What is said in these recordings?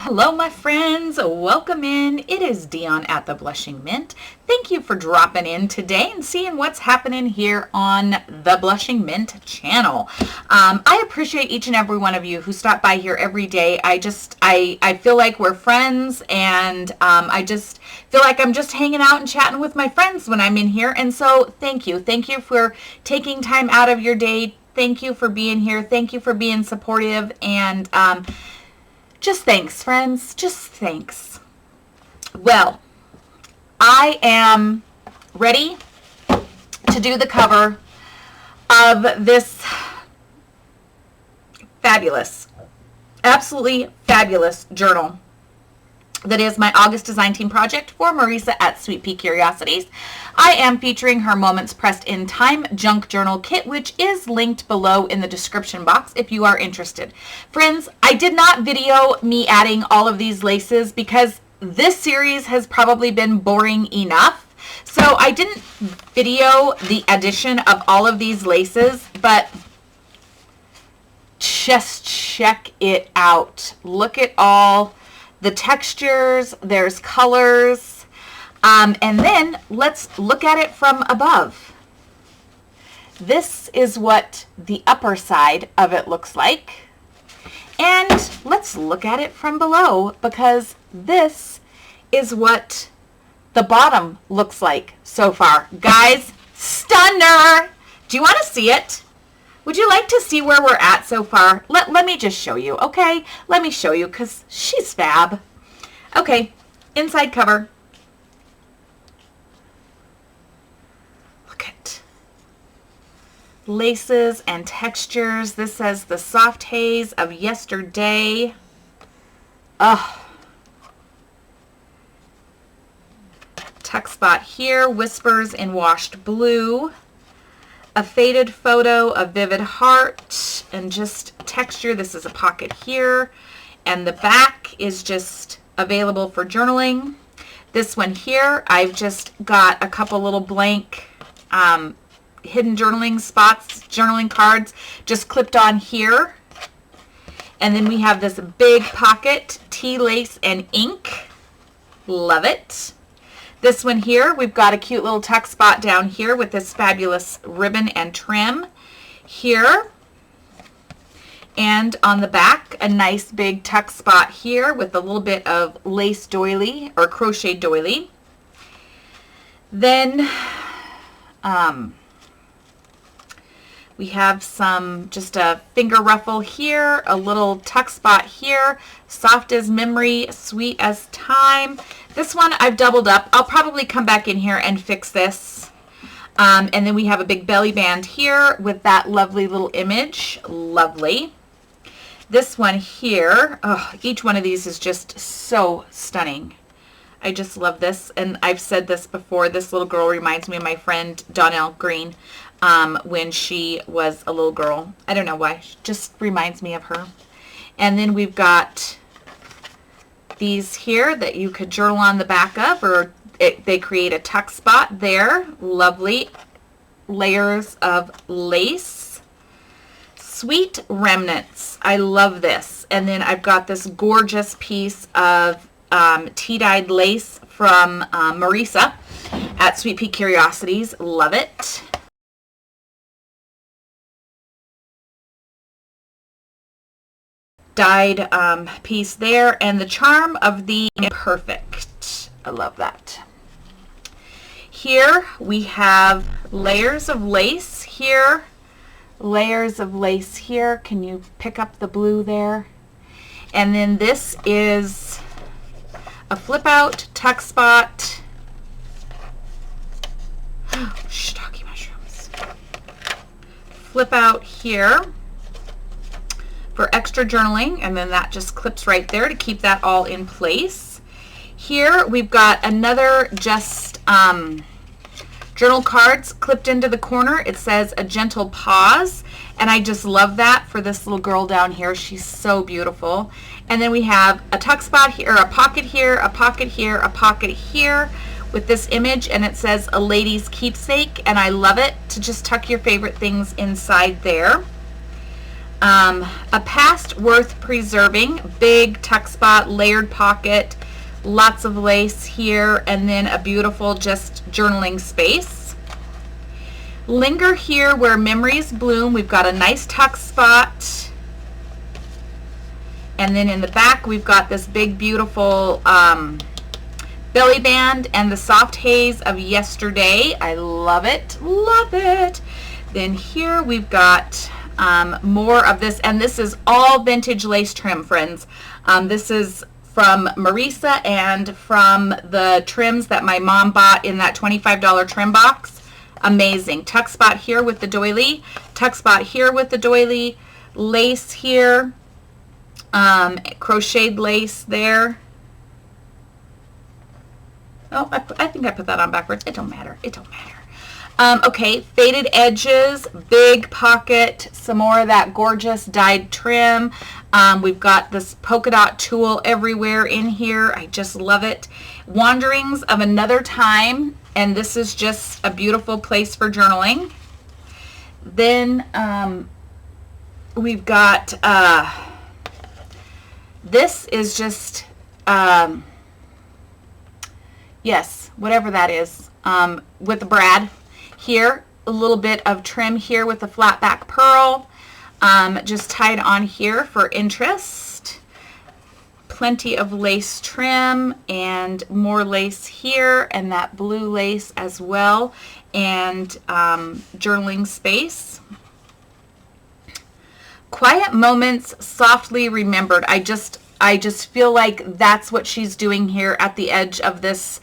Hello, my friends. Welcome in. It is Dion at the Blushing Mint. Thank you for dropping in today and seeing what's happening here on the Blushing Mint channel. I appreciate each and every one of you who stop by here every day. I feel like we're friends, and I just feel like I'm just hanging out and chatting with my friends when I'm in here. And so thank you. Thank you for taking time out of your day. Thank you for being here. Thank you for being supportive, and just thanks, friends. Just thanks. Well, I am ready to do the cover of this fabulous, absolutely fabulous journal that is my August design team project for Marissa at Sweet Pea Curiosities. I am featuring her Moments Pressed in Time Junk Journal Kit, which is linked below in the description box if you are interested. Friends, I did not video me adding all of these laces because this series has probably been boring enough. So I didn't video the addition of all of these laces, but just check it out. Look at all the textures, there's colors, and then let's look at it from above. This is what the upper side of it looks like, and let's look at it from below, because this is what the bottom looks like so far. Guys, stunner! Do you want to see it? Would you like to see where we're at so far? Let me just show you, okay? Let me show you, because she's fab. Okay, inside cover. Look at laces and textures. This says the soft haze of yesterday. Oh. Tuck spot here, whispers in washed blue. A faded photo of vivid heart, and just texture. This is a pocket here, and the back is just available for journaling. This one here, I've just got a couple little blank hidden journaling spots, journaling cards just clipped on here. And then we have this big pocket, tea lace and ink. Love it. This one here, we've got a cute little tuck spot down here with this fabulous ribbon and trim here. And on the back, a nice big tuck spot here with a little bit of lace doily or crochet doily. Then we have just a finger ruffle here, a little tuck spot here, soft as memory, sweet as time. This one I've doubled up. I'll probably come back in here and fix this. And then we have a big belly band here with that lovely little image. Lovely. This one here, oh, each one of these is just so stunning. I just love this. And I've said this before, this little girl reminds me of my friend Donnell Green when she was a little girl. I don't know why, she just reminds me of her. And then we've got these here that you could journal on the back of, or they create a tuck spot there. Lovely layers of lace. Sweet remnants. I love this. And then I've got this gorgeous piece of tea-dyed lace from Marissa at Sweet Pea Curiosities. Love it. Dyed piece there, and the charm of the imperfect. I love that. Here we have layers of lace here, layers of lace here. Can you pick up the blue there? And then this is a flip out tuck spot. Shiitake mushrooms. Flip out here for extra journaling, and then that just clips right there to keep that all in place. Here we've got another just journal cards clipped into the corner. It says a gentle pause, and I just love that for this little girl down here. She's so beautiful. And then we have a tuck spot here, a pocket here, a pocket here, a pocket here with this image, and it says a lady's keepsake, and I love it to just tuck your favorite things inside there. A past worth preserving, big tuck spot, layered pocket, lots of lace here, and then a beautiful just journaling space. Linger here where memories bloom. We've got a nice tuck spot. And then in the back, we've got this big, beautiful belly band and the soft haze of yesterday. I love it, love it. Then here we've got more of this, and this is all vintage lace trim, friends. This is from Marissa and from the trims that my mom bought in that $25 trim box. Amazing. Tuck spot here with the doily, tuck spot here with the doily, lace here, crocheted lace there. Oh, I think I put that on backwards. It don't matter. It don't matter. Okay, faded edges, big pocket, some more of that gorgeous dyed trim. We've got this polka dot tulle everywhere in here. I just love it. Wanderings of Another Time, and this is just a beautiful place for journaling. Then we've got, this is just, yes, whatever that is, with the brad. Here, a little bit of trim here with the flat back pearl, just tied on here for interest. Plenty of lace trim and more lace here, and that blue lace as well, and journaling space. Quiet moments, softly remembered. I just feel like that's what she's doing here at the edge of this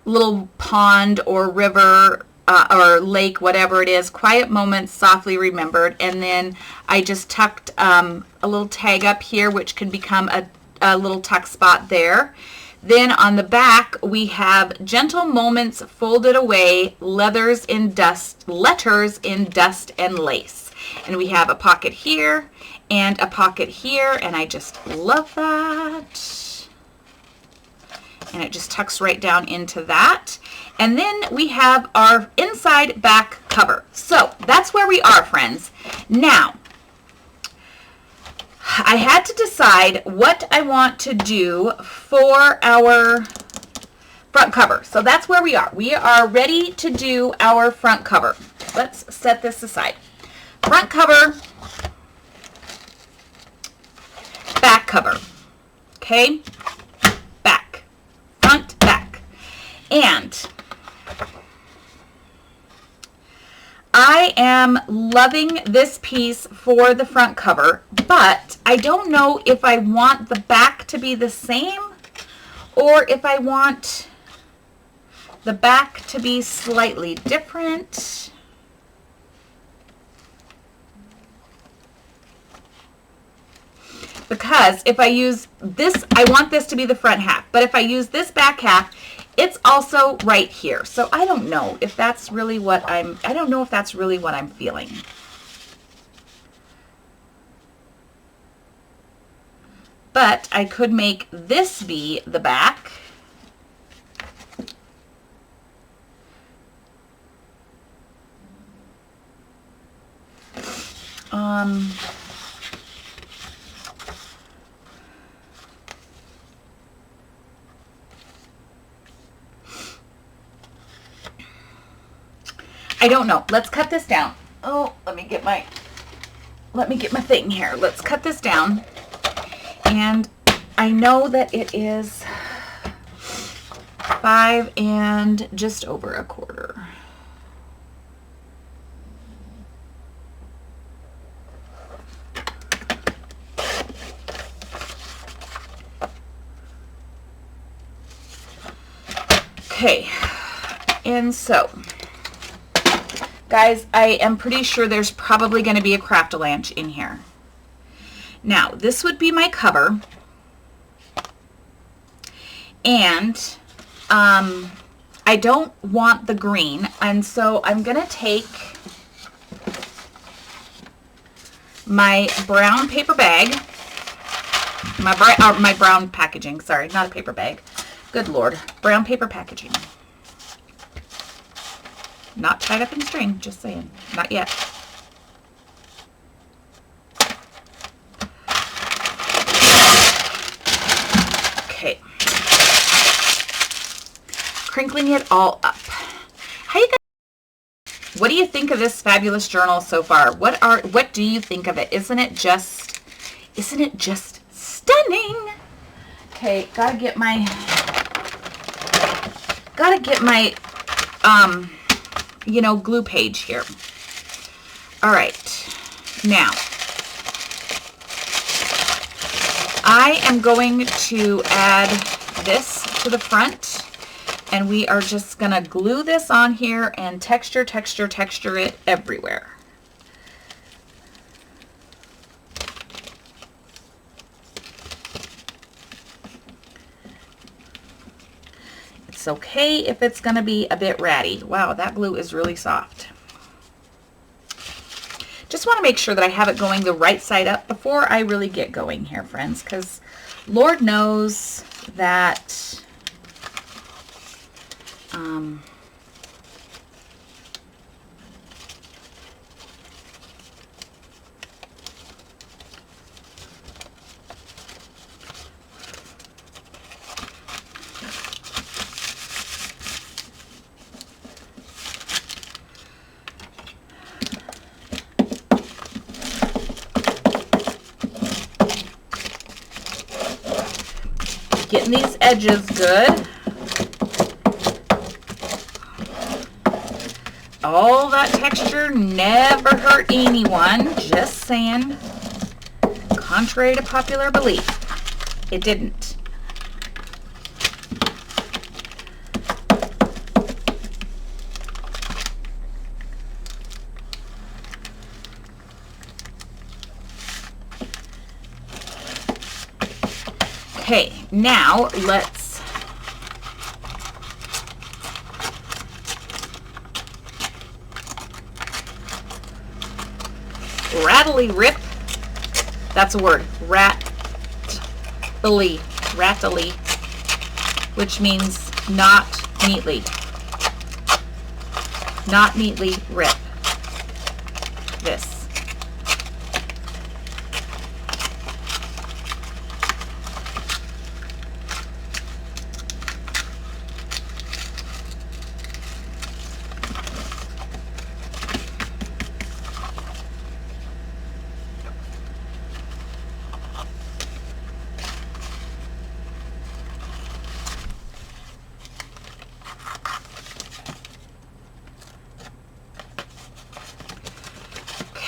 little pond or river or lake, whatever it is. Quiet moments, softly remembered. And then I just tucked a little tag up here, which can become a little tuck spot there. Then on the back, we have gentle moments folded away, letters in dust and lace. And we have a pocket here and a pocket here, and I just love that. And it just tucks right down into that. And then we have our inside back cover. So that's where we are, friends. Now, I had to decide what I want to do for our front cover. So that's where we are. We are ready to do our front cover. Let's set this aside. Front cover, back cover. Okay? Back. Front, back. And I am loving this piece for the front cover, but I don't know if I want the back to be the same or if I want the back to be slightly different. Because if I use this, I want this to be the front half, but if I use this back half, it's also right here. So I don't know if that's really what I don't know if that's really what I'm feeling. But I could make this be the back. I don't know. Let's cut this down. Oh, let me get my thing here. Let's cut this down. And I know that it is 5 and just over a quarter. Okay. And so, guys, I am pretty sure there's probably going to be a craft-a-lanch in here. Now, this would be my cover. And I don't want the green. And so I'm going to take my brown paper bag, my brown packaging, sorry, not a paper bag. Good Lord, brown paper packaging. Not tied up in string, just saying. Not yet. Okay. Crinkling it all up. How you guys, what do you think of this fabulous journal so far? What do you think of it? Isn't it just stunning? Okay, gotta get my glue page here. All right, now I am going to add this to the front, and we are just gonna glue this on here and texture it everywhere. It's okay if it's gonna be a bit ratty. Wow, that glue is really soft. Just want to make sure that I have it going the right side up before I really get going here, friends, because Lord knows that getting these edges good. All that texture never hurt anyone, just saying. Contrary to popular belief, it didn't. Okay, now let's rattly rip. That's a word. Rattly, which means not neatly. Not neatly rip this.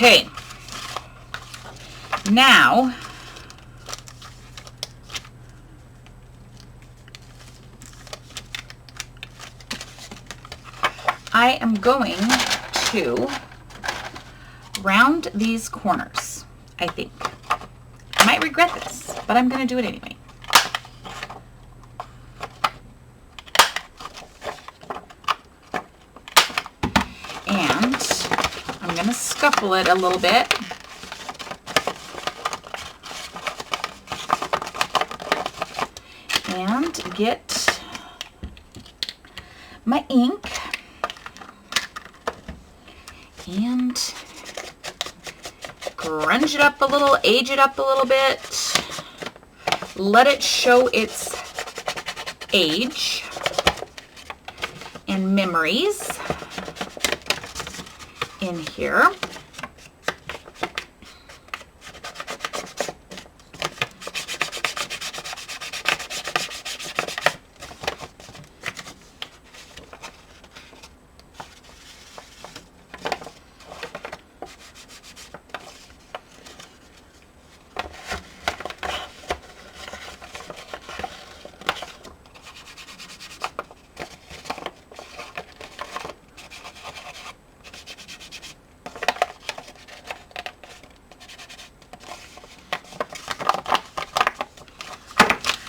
Okay, now I am going to round these corners, I think. I might regret this, but I'm going to do it anyway. I'm going to scuffle it a little bit. And get my ink and grunge it up a little, age it up a little bit. Let it show its age and memories in here.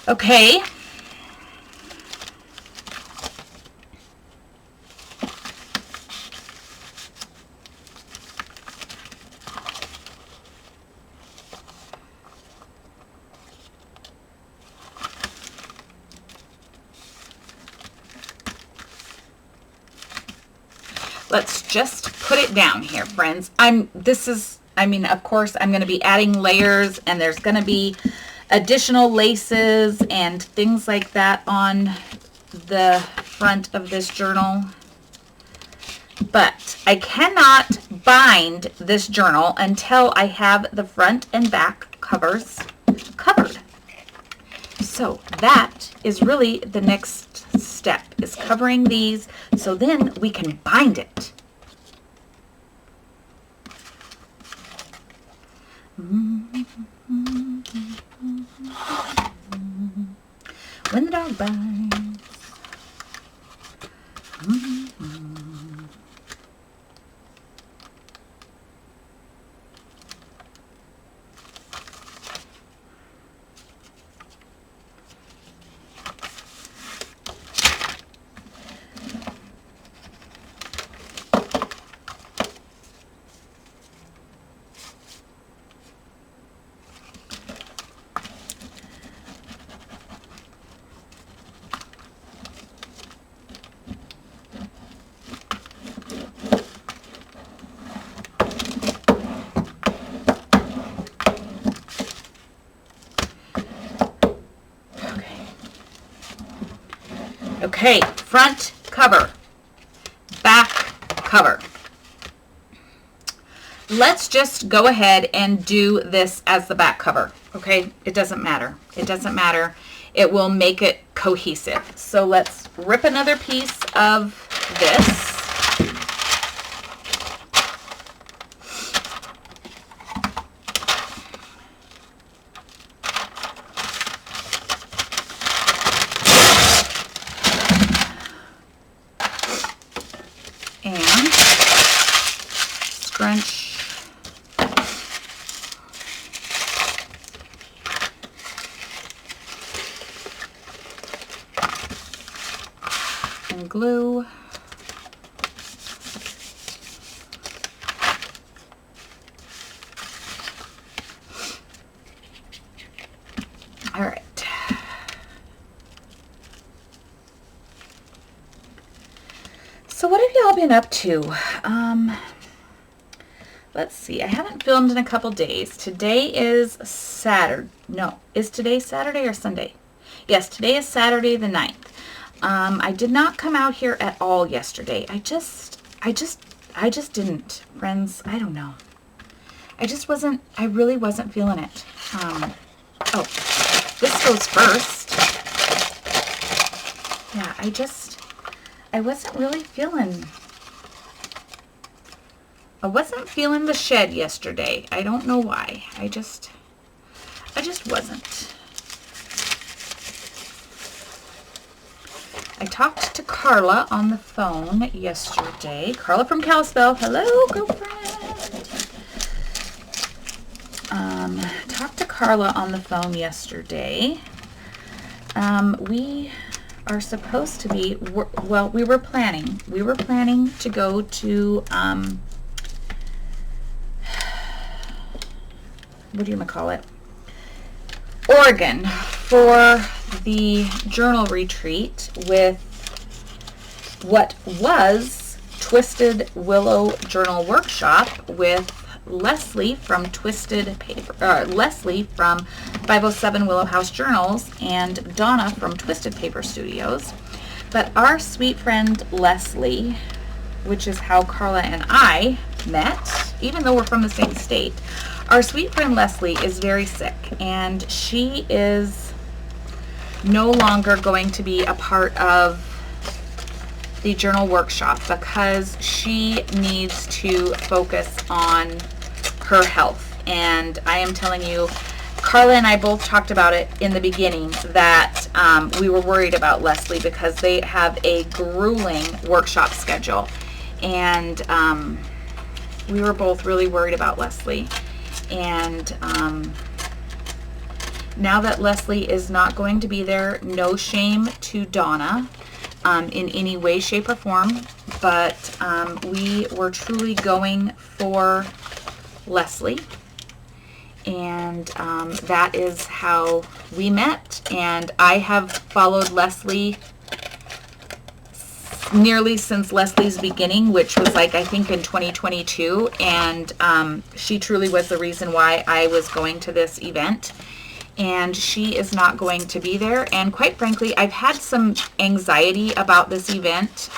Okay. Let's just put it down here, friends. Of course, I'm going to be adding layers, and there's going to be additional laces and things like that on the front of this journal. But I cannot bind this journal until I have the front and back covers covered. So that is really the next step, is covering these so then we can bind it. When the dog bites. Okay, front cover, back cover. Let's just go ahead and do this as the back cover, okay? It doesn't matter. It doesn't matter. It will make it cohesive. So let's rip another piece of this. And glue. All right. So what have y'all been up to? Let's see. I haven't filmed in a couple days. Today is Saturday. No, is today Saturday or Sunday? Yes, today is Saturday the 9th. I did not come out here at all yesterday. I just didn't, friends. I don't know. I really wasn't feeling it. Oh, this goes first. Yeah, I wasn't really feeling, I wasn't feeling the shed yesterday. I don't know why. I just wasn't. I talked to Carla on the phone yesterday. Carla from Kalispell. Hello, girlfriend. Talked to Carla on the phone yesterday. We are supposed to be, well, we were planning to go to, what do you call it? Oregon for the journal retreat with what was Twisted Willow Journal Workshop with Leslie from Leslie from 507 Willow House Journals and Donna from Twisted Paper Studios. But our sweet friend Leslie, which is how Carla and I met, even though we're from the same state, our sweet friend Leslie is very sick, and she is no longer going to be a part of the journal workshop because she needs to focus on her health. And I am telling you, Carla and I both talked about it in the beginning that we were worried about Leslie because they have a grueling workshop schedule, and we were both really worried about Leslie. And now that Leslie is not going to be there, no shame to Donna in any way, shape, or form, but we were truly going for Leslie, and that is how we met. And I have followed Leslie nearly since Leslie's beginning, which was like, I think in 2022, and she truly was the reason why I was going to this event. and she is not going to be there. And quite frankly, I've had some anxiety about this event.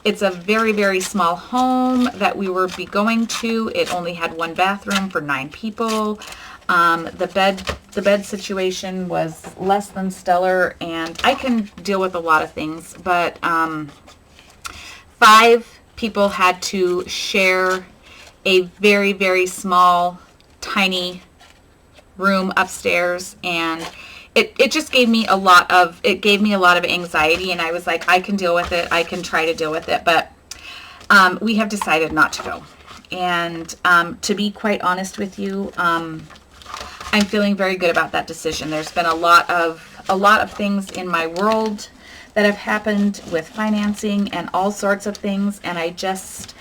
It's a very, very small home that we will be going to. It only had one bathroom for 9 people. The bed situation was less than stellar, and I can deal with a lot of things, but 5 people had to share a very, very small, tiny room upstairs, and it just gave me a lot of anxiety, and I was like, I can deal with it. I can try to deal with it, but we have decided not to go. And to be quite honest with you, I'm feeling very good about that decision. There's been a lot of things in my world that have happened with financing and all sorts of things, and I just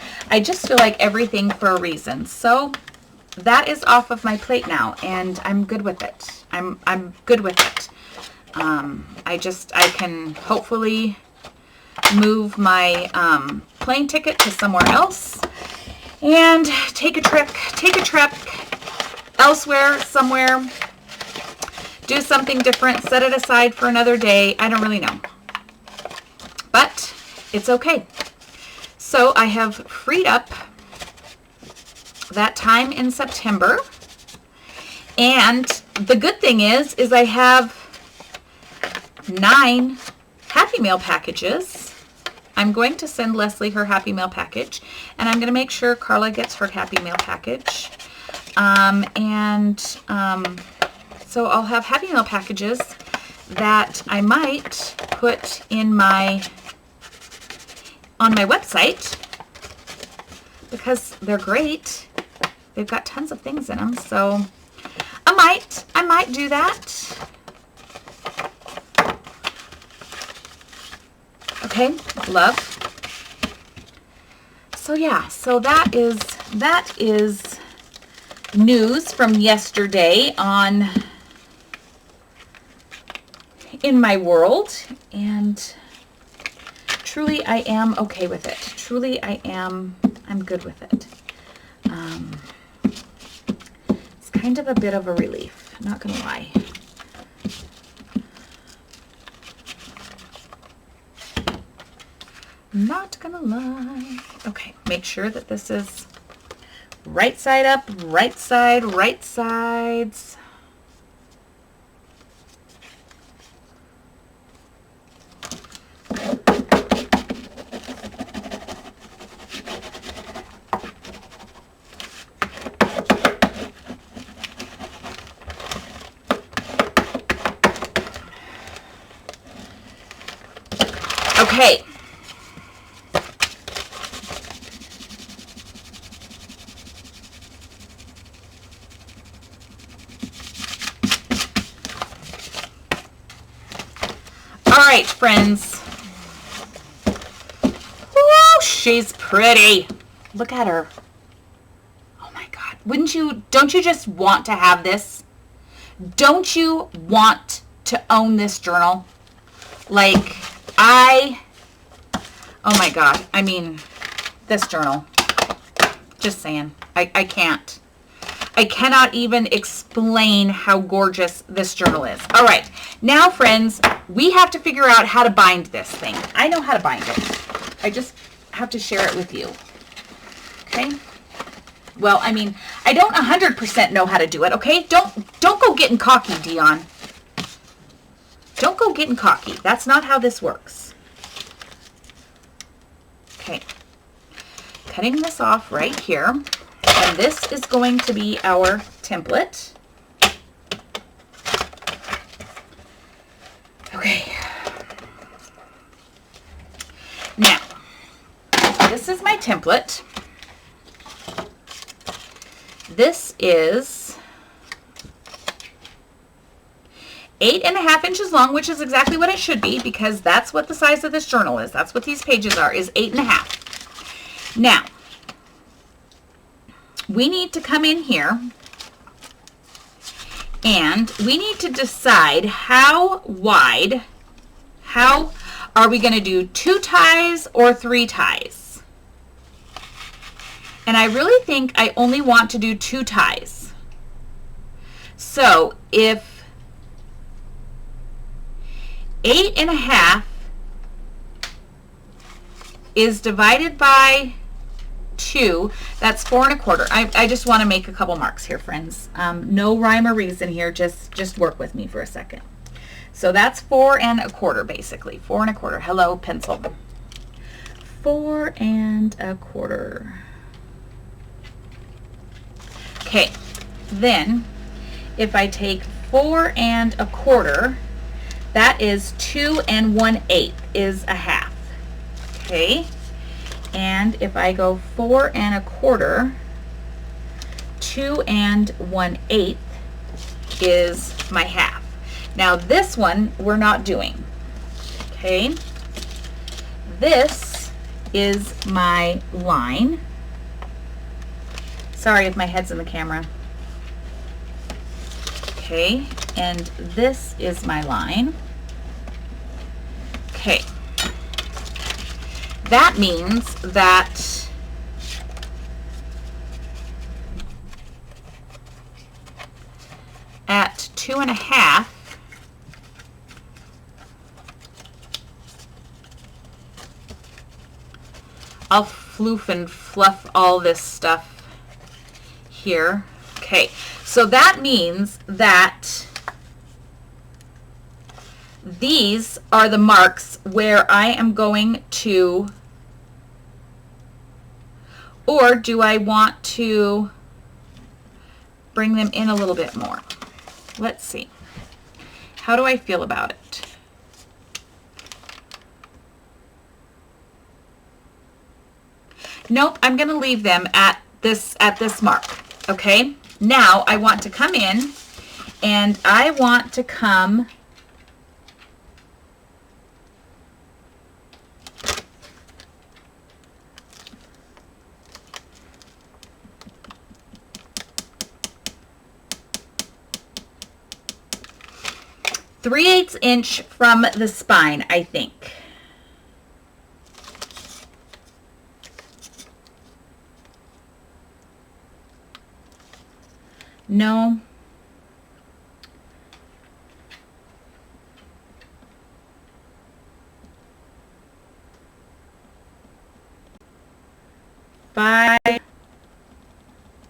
feel like everything for a reason. So that is off of my plate now, and I'm good with it. I'm good with it. I can hopefully move my plane ticket to somewhere else and take a trip elsewhere, somewhere, do something different, set it aside for another day. I don't really know, but it's okay. So I have freed up that time in September, and the good thing is I have 9 Happy Mail packages. I'm going to send Leslie her Happy Mail package, and I'm going to make sure Carla gets her Happy Mail package. So I'll have Happy Mail packages that I might put in on my website because they're great. They've got tons of things in them, so I might do that. Okay, love. So yeah, so that is news from yesterday in my world, and truly I am okay with it. Truly I'm good with it. It's kind of a bit of a relief, not gonna lie. Not gonna lie. Okay, make sure that this is right side up, right sides. Okay. All right, friends. Woo, she's pretty. Look at her. Oh my God. Don't you just want to have this? Don't you want to own this journal? Like, oh my God. I mean, this journal. Just saying. I can't. I cannot even explain how gorgeous this journal is. All right. Now, friends, we have to figure out how to bind this thing. I know how to bind it. I just have to share it with you. Okay? Well, I mean, I don't 100% know how to do it, okay? Don't go getting cocky, Dion. Don't go getting cocky. That's not how this works. Okay. Cutting this off right here. And this is going to be our template. Okay. Now, this is my template. This is 8.5 inches long, which is exactly what it should be because that's what the size of this journal is. That's what these pages are, is 8.5. Now, we need to come in here and we need to decide how wide, how are we going to do 2 ties or 3 ties? And I really think I only want to do 2 ties. So if 8.5 is divided by 2, that's 4.25. I just want to make a couple marks here, friends. No rhyme or reason here. Just work with me for a second. So that's 4.25, basically. 4.25. Hello, pencil. 4.25. Okay, then if I take 4.25, that is 2 1/8 is a half. Okay, and if I go 4.25, 2 1/8 is my half. Now this one we're not doing. Okay, this is my line. Sorry if my head's in the camera. Okay, and this is my line. Okay, that means that at 2.5, I'll floof and fluff all this stuff here. Okay, so that means that these are the marks where I am going to, or do I want to bring them in a little bit more? Let's see. How do I feel about it? Nope, I'm going to leave them at this mark. Okay, now I want to come in and I want to come three-eighths inch from the spine, I think. No. Five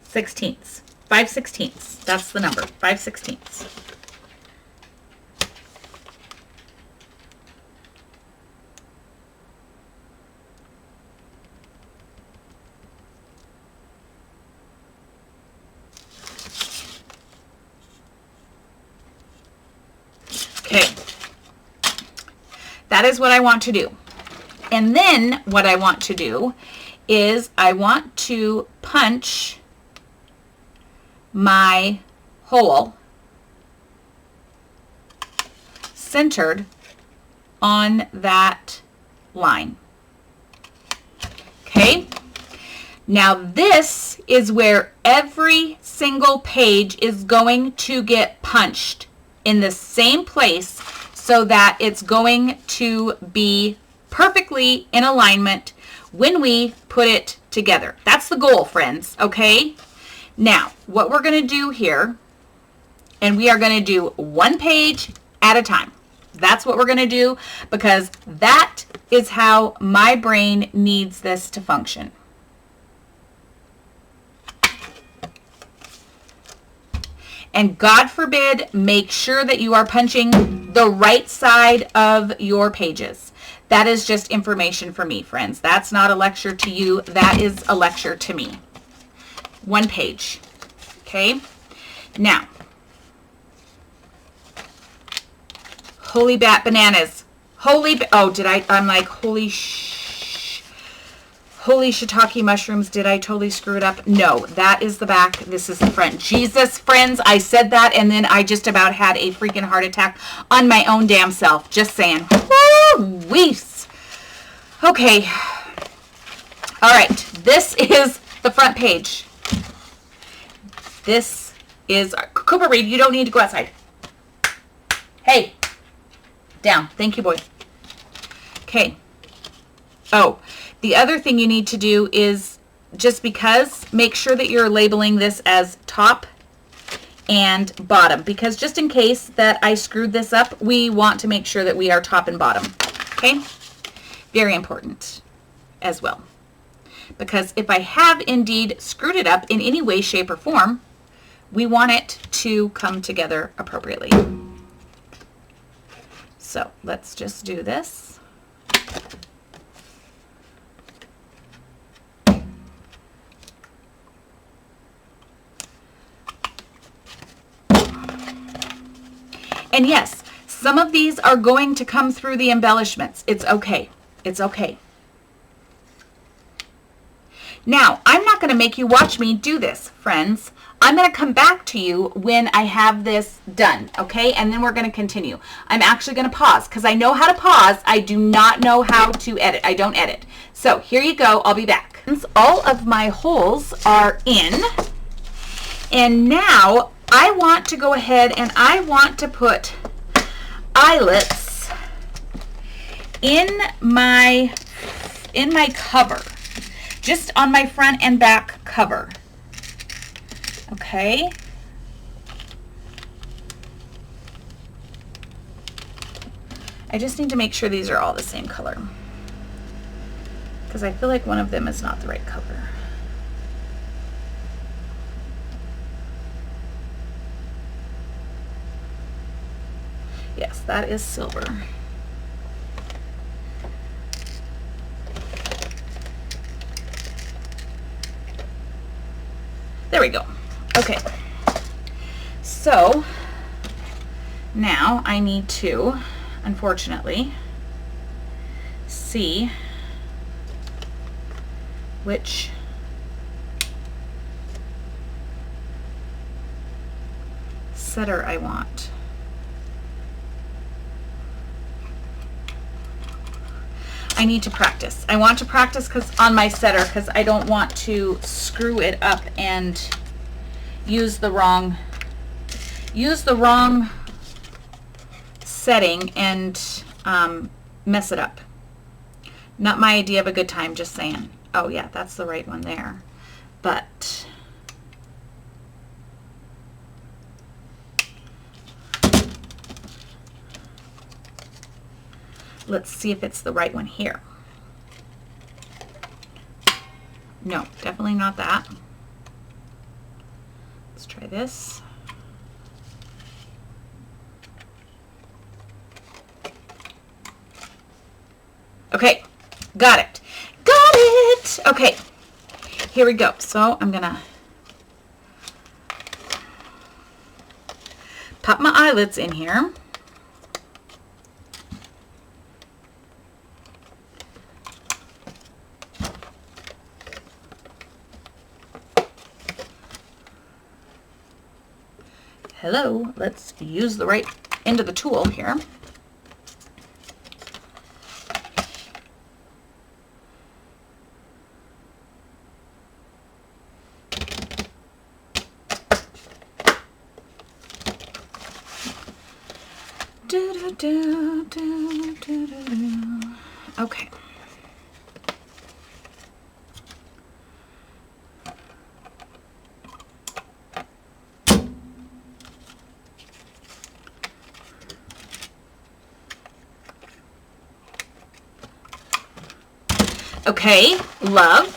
sixteenths. 5/16. That's the number. 5/16. Okay, that is what I want to do. And then what I want to do is I want to punch my hole centered on that line. Okay, now this is where every single page is going to get punched in the same place so that it's going to be perfectly in alignment when we put it together. That's the goal, friends, okay? Now, what we're going to do here, and we are going to do one page at a time. That's what we're going to do because that is how my brain needs this to function. And God forbid, make sure that you are punching the right side of your pages. That is just information for me, friends. That's not a lecture to you. That is a lecture to me. One page. Okay? Now, holy bat bananas. I'm like, holy shiitake mushrooms. Did I totally screw it up? No, that is the back. This is the front. Jesus, friends, I said that and then I just about had a freaking heart attack on my own damn self. Just saying. Woo-wees. Okay. All right. This is the front page. This is Cooper Reed. You don't need to go outside. Hey. Down. Thank you, boy. Okay. Oh, the other thing you need to do is, just because, make sure that you're labeling this as top and bottom, because just in case that I screwed this up, we want to make sure that we are top and bottom. Okay, very important as well, because if I have indeed screwed it up in any way, shape, or form, we want it to come together appropriately. So let's just do this. And yes, some of these are going to come through the embellishments. It's okay. It's okay. Now, I'm not going to make you watch me do this, friends. I'm going to come back to you when I have this done, okay? And then we're going to continue. I'm actually going to pause because I know how to pause. I do not know how to edit. I don't edit. So here you go. I'll be back. All of my holes are in. And now I want to go ahead and I want to put eyelets in my cover, just on my front and back cover. Okay. I just need to make sure these are all the same color, because I feel like one of them is not the right color. Yes, that is silver. There we go. Okay. So now I need to, unfortunately, see which setter I want. I need to practice. I want to practice on my setter because I don't want to screw it up and use the wrong setting and mess it up. Not my idea of a good time, just saying. Oh yeah, that's the right one there. But let's see if it's the right one here. No, definitely not that. Let's try this. Okay, got it. Got it! Okay, here we go. So I'm gonna pop my eyelets in here. Hello, let's use the right end of the tool here. Okay. Okay, love.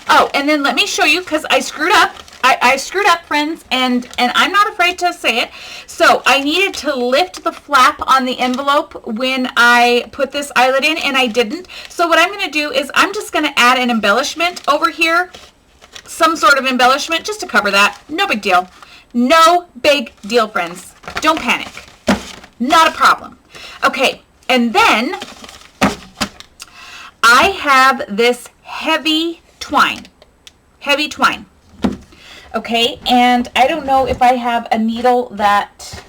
Oh, and then let me show you, because I screwed up. I screwed up, friends, and I'm not afraid to say it. So I needed to lift the flap on the envelope when I put this eyelet in, and I didn't. So what I'm going to do is I'm just going to add an embellishment over here, some sort of embellishment, just to cover that. No big deal. No big deal, friends. Don't panic. Not a problem. Okay, and then I have this heavy twine. Heavy twine. Okay, and I don't know if I have a needle that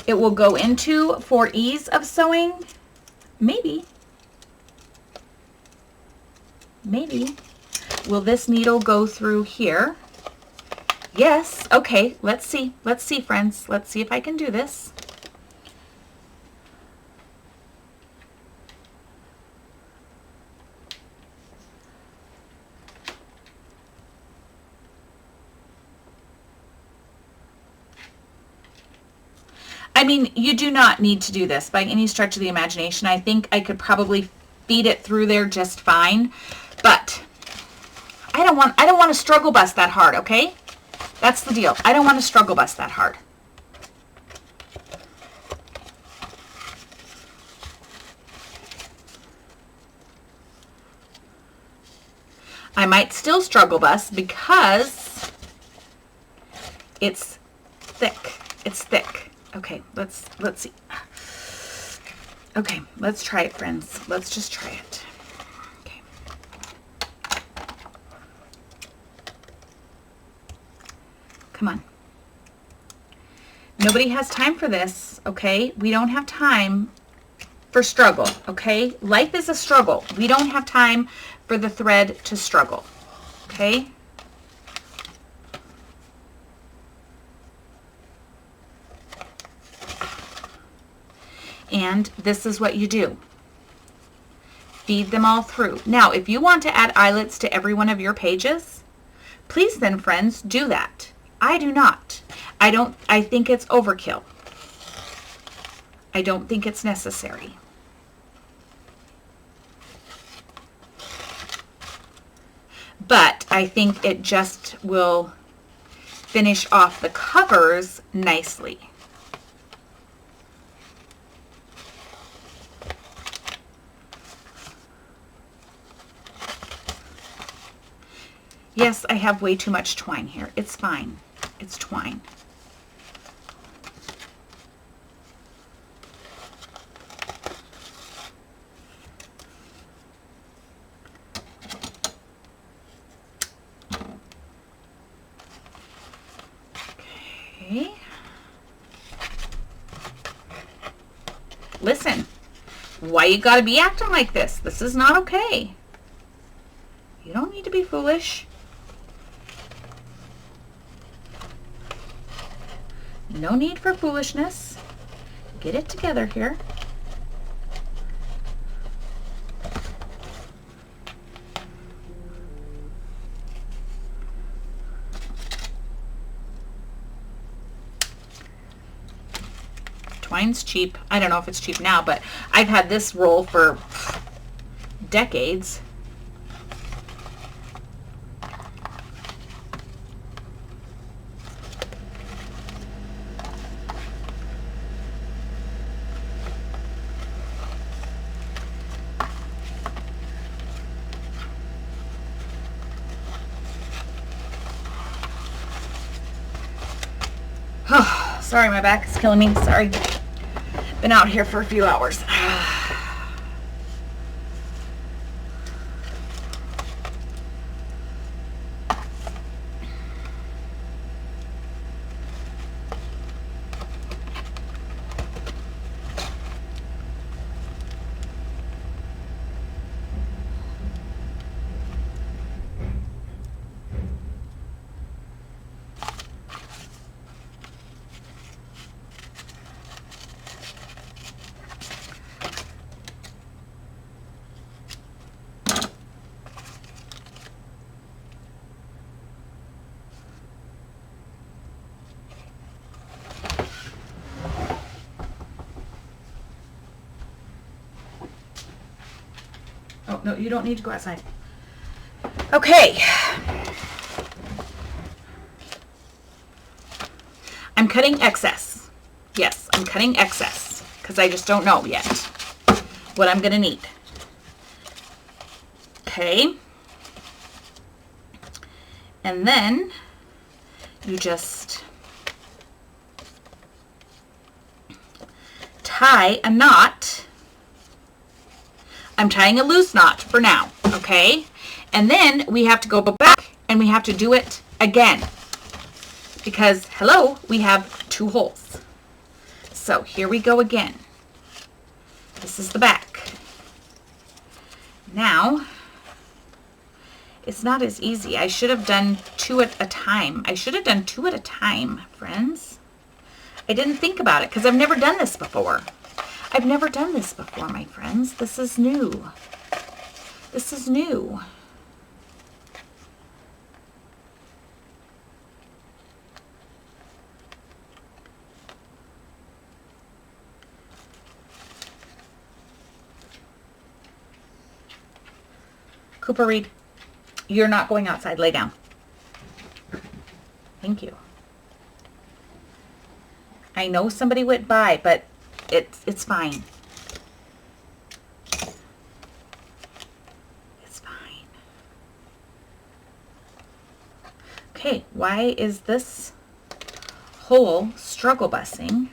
it will go into for ease of sewing. Maybe. Maybe. Will this needle go through here? Yes. Okay, let's see. Let's see, friends. Let's see if I can do this. I mean, you do not need to do this by any stretch of the imagination. I think I could probably feed it through there just fine, but I don't want to struggle bust that hard, okay? That's the deal. I don't want to struggle bust that hard. I might still struggle bust because it's thick. It's thick. Okay, let's see. Okay, let's try it, friends. Let's just try it. Okay. Come on. Nobody has time for this, okay? We don't have time for struggle, okay? Life is a struggle. We don't have time for the thread to struggle, okay? And this is what you do. Feed them all through. Now, if you want to add eyelets to every one of your pages, please then, friends, do that. I do not. I think it's overkill. I don't think it's necessary. But I think it just will finish off the covers nicely. Yes, I have way too much twine here. It's fine. It's twine. Okay. Listen, why you gotta be acting like this? This is not okay. You don't need to be foolish. No need for foolishness. Get it together here. Twine's cheap. I don't know if it's cheap now, but I've had this roll for decades. Sorry, my back is killing me. Sorry. Been out here for a few hours. Oh, no, you don't need to go outside. Okay. I'm cutting excess. Yes, I'm cutting excess because I just don't know yet what I'm going to need. Okay. And then you just tie a knot. I'm tying a loose knot for now, okay? And then we have to go back and we have to do it again because, hello, we have 2 holes. So here we go again. This is the back. Now, it's not as easy. I should have done 2 at a time. I should have done 2 at a time, friends. I didn't think about it because I've never done this before. I've never done this before, my friends. This is new. This is new. Cooper Reed, you're not going outside. Lay down. Thank you. I know somebody went by, but it's fine. It's fine. Okay, why is this hole struggle busing?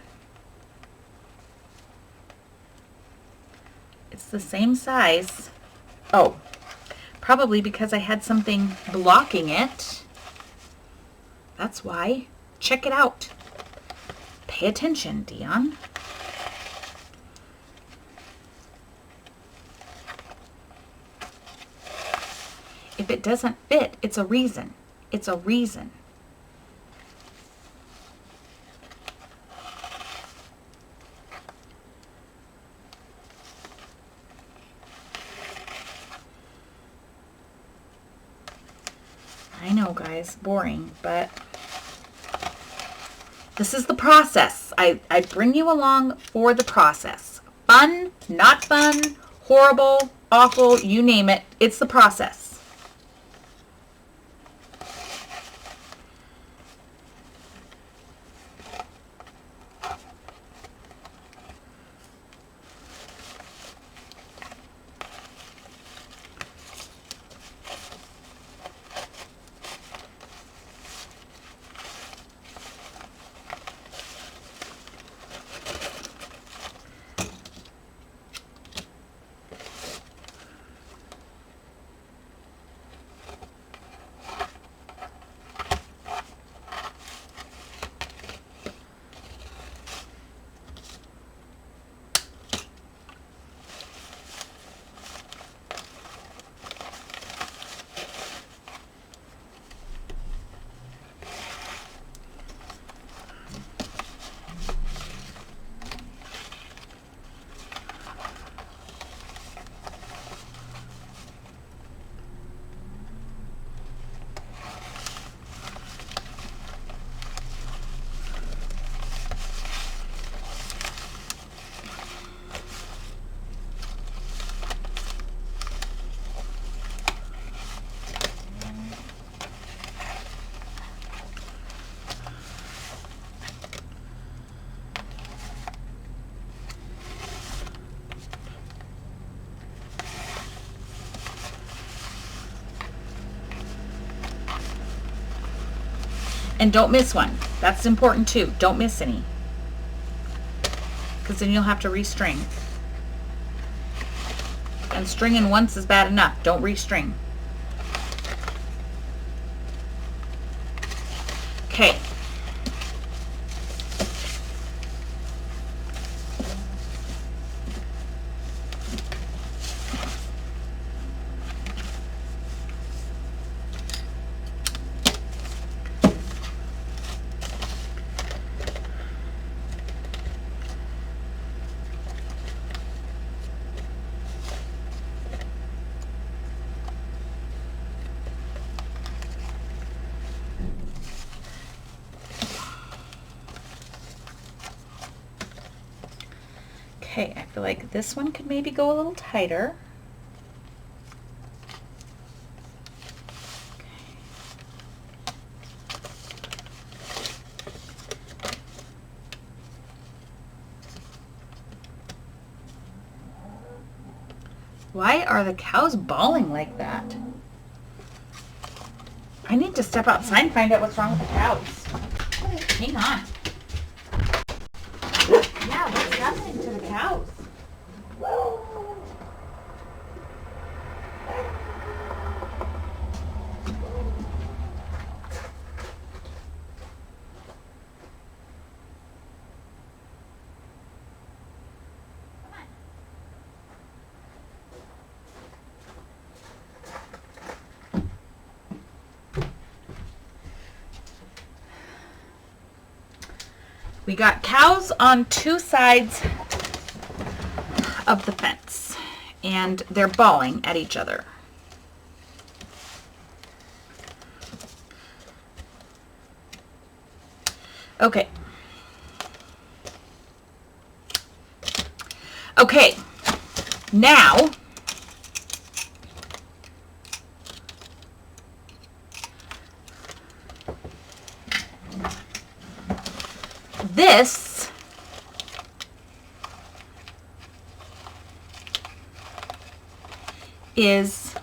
It's the same size. Oh, probably because I had something blocking it. That's why. Check it out. Pay attention, Dion. If it doesn't fit, it's a reason. It's a reason. I know, guys, boring, but this is the process. I bring you along for the process. Fun, not fun, horrible, awful, you name it. It's the process. And don't miss one. That's important too. Don't miss any. Because then you'll have to restring. And stringing once is bad enough. Don't restring. Okay. Okay, I feel like this one could maybe go a little tighter. Why are the cows bawling like that? I need to step outside and find out what's wrong with the cows. Hang on. Yeah, what's happening to the cows? We got cows on two sides of the fence, and they're bawling at each other. Okay. Okay. Now, this is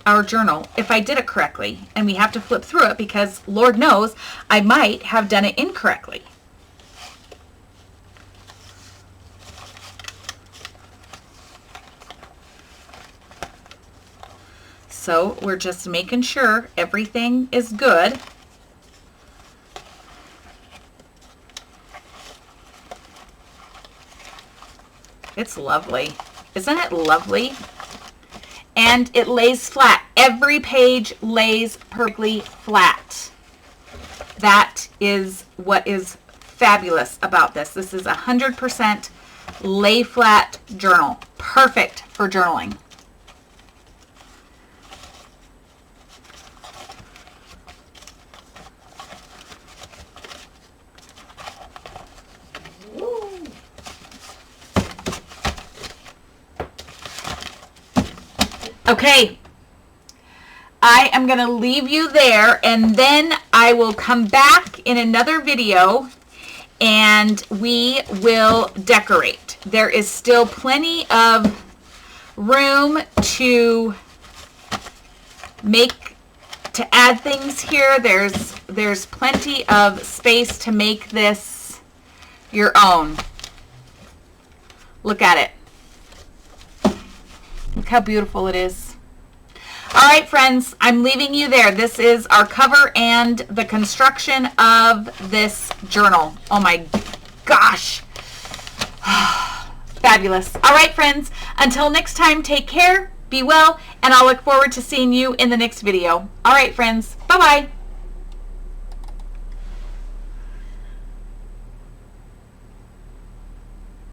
our journal, if I did it correctly. And we have to flip through it because Lord knows I might have done it incorrectly. So we're just making sure everything is good. It's lovely. Isn't it lovely? And it lays flat. Every page lays perfectly flat. That is what is fabulous about this. This is 100% lay flat journal. Perfect for journaling. Okay, I am going to leave you there, and then I will come back in another video and we will decorate. There is still plenty of room to add things here. There's plenty of space to make this your own. Look at it. Look how beautiful it is. All right, friends, I'm leaving you there. This is our cover and the construction of this journal. Oh my gosh. Fabulous. All right, friends, until next time, take care, be well, and I'll look forward to seeing you in the next video. All right, friends, bye-bye.